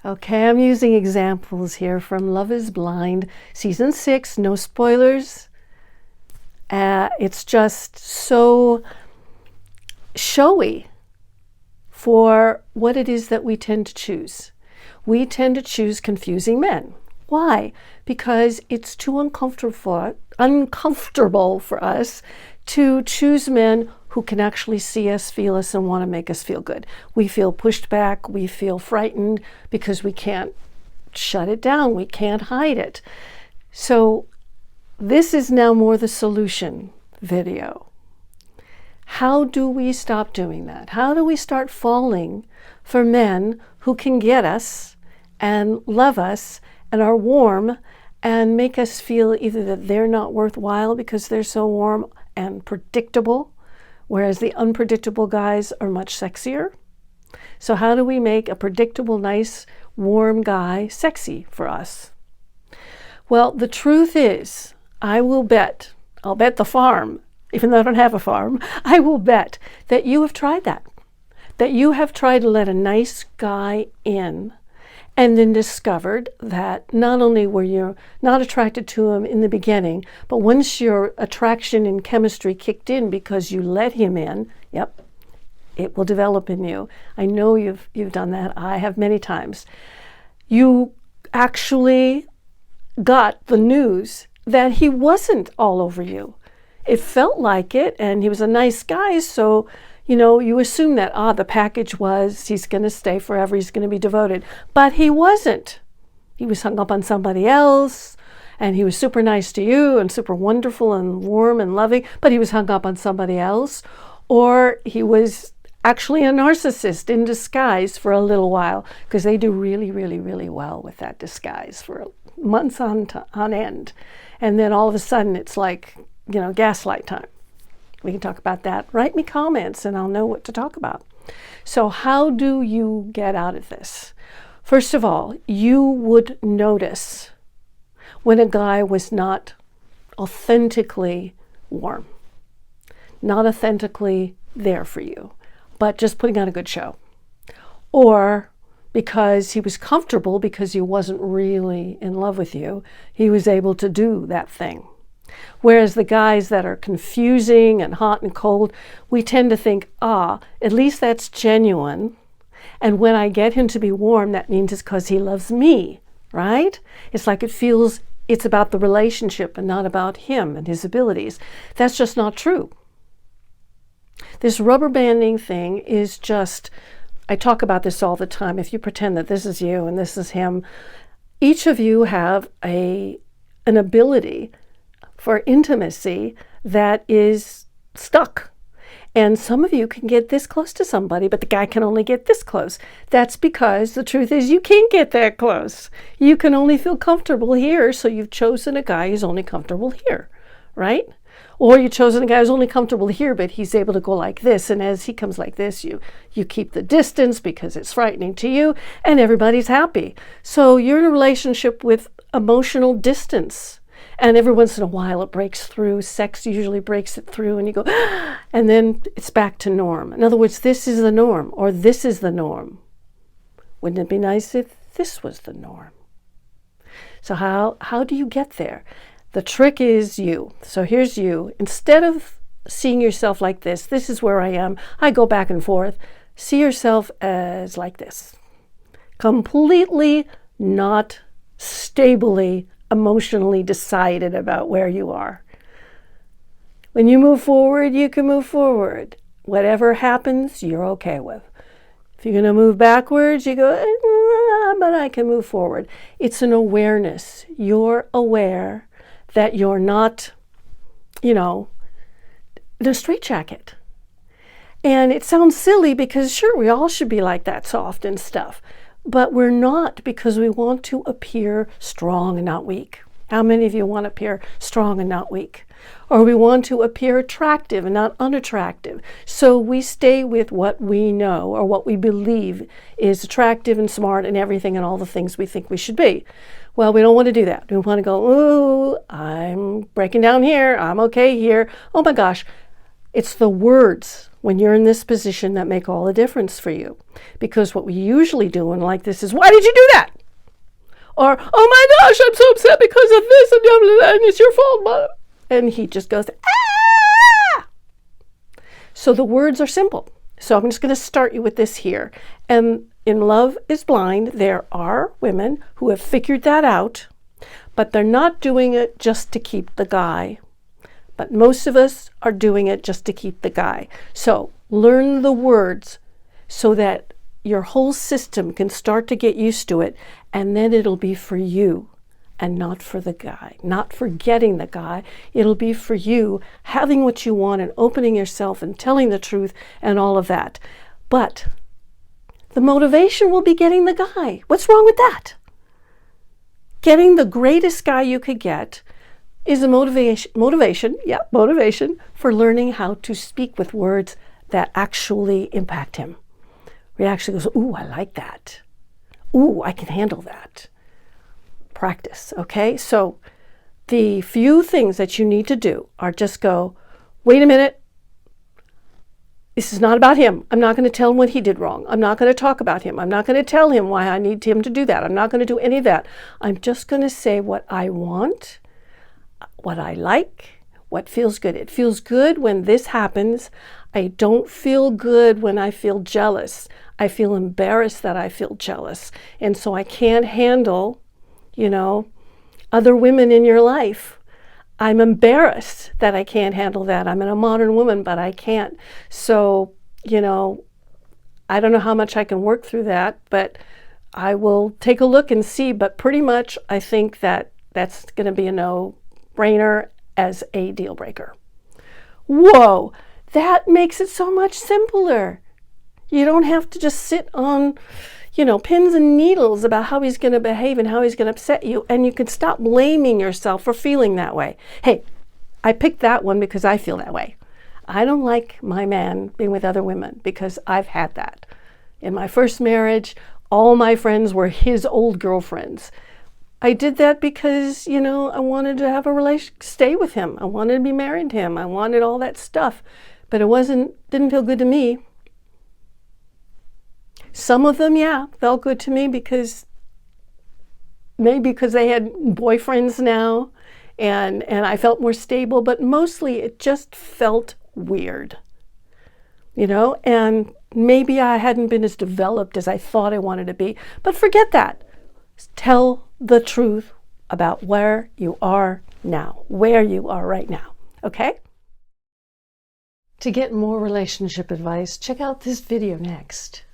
Okay, I'm using examples here from Love is Blind, season 6, no spoilers. It's just so showy for what it is that we tend to choose. We tend to choose confusing men. Why? Because it's too uncomfortable for us to choose men who can actually see us, feel us, and want to make us feel good. We feel pushed back, we feel frightened because we can't shut it down, we can't hide it. So this is now more the solution video. How do we stop doing that? How do we start falling for men who can get us and love us and are warm and make us feel either that they're not worthwhile because they're so warm and predictable, whereas the unpredictable guys are much sexier? So how do we make a predictable, nice, warm guy sexy for us? Well, the truth is, I'll bet the farm, even though I don't have a farm, I will bet that you have tried that you have tried to let a nice guy in and then discovered that not only were you not attracted to him in the beginning, but once your attraction and chemistry kicked in because you let him in, yep, it will develop in you. I know you've done that. I have many times. You actually got the news that he wasn't all over you. It felt like it, and he was a nice guy, so you assume that, the package was he's going to stay forever, he's going to be devoted. But he wasn't. He was hung up on somebody else, and he was super nice to you and super wonderful and warm and loving, but he was hung up on somebody else. Or he was actually a narcissist in disguise for a little while, because they do really, really, really well with that disguise for months on end. And then all of a sudden it's like, gaslight time. We can talk about that. Write me comments and I'll know what to talk about. So how do you get out of this? First of all, you would notice when a guy was not authentically warm, not authentically there for you, but just putting on a good show. Or because he was comfortable because he wasn't really in love with you, he was able to do that thing. Whereas the guys that are confusing and hot and cold, we tend to think, at least that's genuine. And when I get him to be warm, that means it's because he loves me, right? It's like it's about the relationship and not about him and his abilities. That's just not true. This rubber banding thing is just, I talk about this all the time. If you pretend that this is you and this is him, each of you have an ability for intimacy that is stuck. And some of you can get this close to somebody, but the guy can only get this close. That's because the truth is you can't get that close. You can only feel comfortable here, so you've chosen a guy who's only comfortable here, right? Or you've chosen a guy who's only comfortable here, but he's able to go like this, and as he comes like this, you keep the distance because it's frightening to you, and everybody's happy. So you're in a relationship with emotional distance. And every once in a while it breaks through. Sex usually breaks it through and you go, and then it's back to norm. In other words, this is the norm, or this is the norm. Wouldn't it be nice if this was the norm? So how do you get there? The trick is you. So here's you. Instead of seeing yourself like this is where I am, I go back and forth, see yourself as like this. Completely not stably emotionally decided about where you are. When you move forward, you can move forward. Whatever happens, you're okay with. If you're going to move backwards, you go, but I can move forward. It's an awareness. You're aware that you're not, in a straitjacket. And it sounds silly because sure, we all should be like that, soft and stuff. But we're not, because we want to appear strong and not weak. How many of you want to appear strong and not weak? Or we want to appear attractive and not unattractive. So we stay with what we know or what we believe is attractive and smart and everything and all the things we think we should be. Well, we don't want to do that. We want to go, ooh, I'm breaking down here. I'm okay here. Oh my gosh. It's the words when you're in this position that make all the difference for you. Because what we usually do in like this is, why did you do that? Or, oh my gosh, I'm so upset because of this, and it's your fault, Mom. And he just goes, ah! So the words are simple. So I'm just going to start you with this here. And in Love is Blind, there are women who have figured that out, but they're not doing it just to keep the guy. But most of us are doing it just to keep the guy. So learn the words so that your whole system can start to get used to it, and then it'll be for you and not for the guy. Not for getting the guy. It'll be for you having what you want and opening yourself and telling the truth and all of that. But the motivation will be getting the guy. What's wrong with that? Getting the greatest guy you could get is a motivation for learning how to speak with words that actually impact him. Where he actually goes, ooh, I like that. Ooh, I can handle that. Practice, okay? So the few things that you need to do are just go, wait a minute. This is not about him. I'm not going to tell him what he did wrong. I'm not going to talk about him. I'm not going to tell him why I need him to do that. I'm not going to do any of that. I'm just going to say what I want, what I like, what feels good. It feels good when this happens. I don't feel good when I feel jealous. I feel embarrassed that I feel jealous. And so I can't handle, other women in your life. I'm embarrassed that I can't handle that. I'm a modern woman, but I can't. So, I don't know how much I can work through that, but I will take a look and see. But pretty much I think that that's going to be a no-brainer as a deal breaker. Whoa, that makes it so much simpler. You don't have to just sit on, pins and needles about how he's going to behave and how he's going to upset you. And you can stop blaming yourself for feeling that way. Hey, I picked that one because I feel that way. I don't like my man being with other women because I've had that. In my first marriage, all my friends were his old girlfriends. I did that because, I wanted to have a relationship, stay with him. I wanted to be married to him. I wanted all that stuff. But didn't feel good to me. Some of them, felt good to me because they had boyfriends now and I felt more stable, but mostly it just felt weird, and maybe I hadn't been as developed as I thought I wanted to be, but forget that. Tell the truth about where you are right now, okay? To get more relationship advice, check out this video next.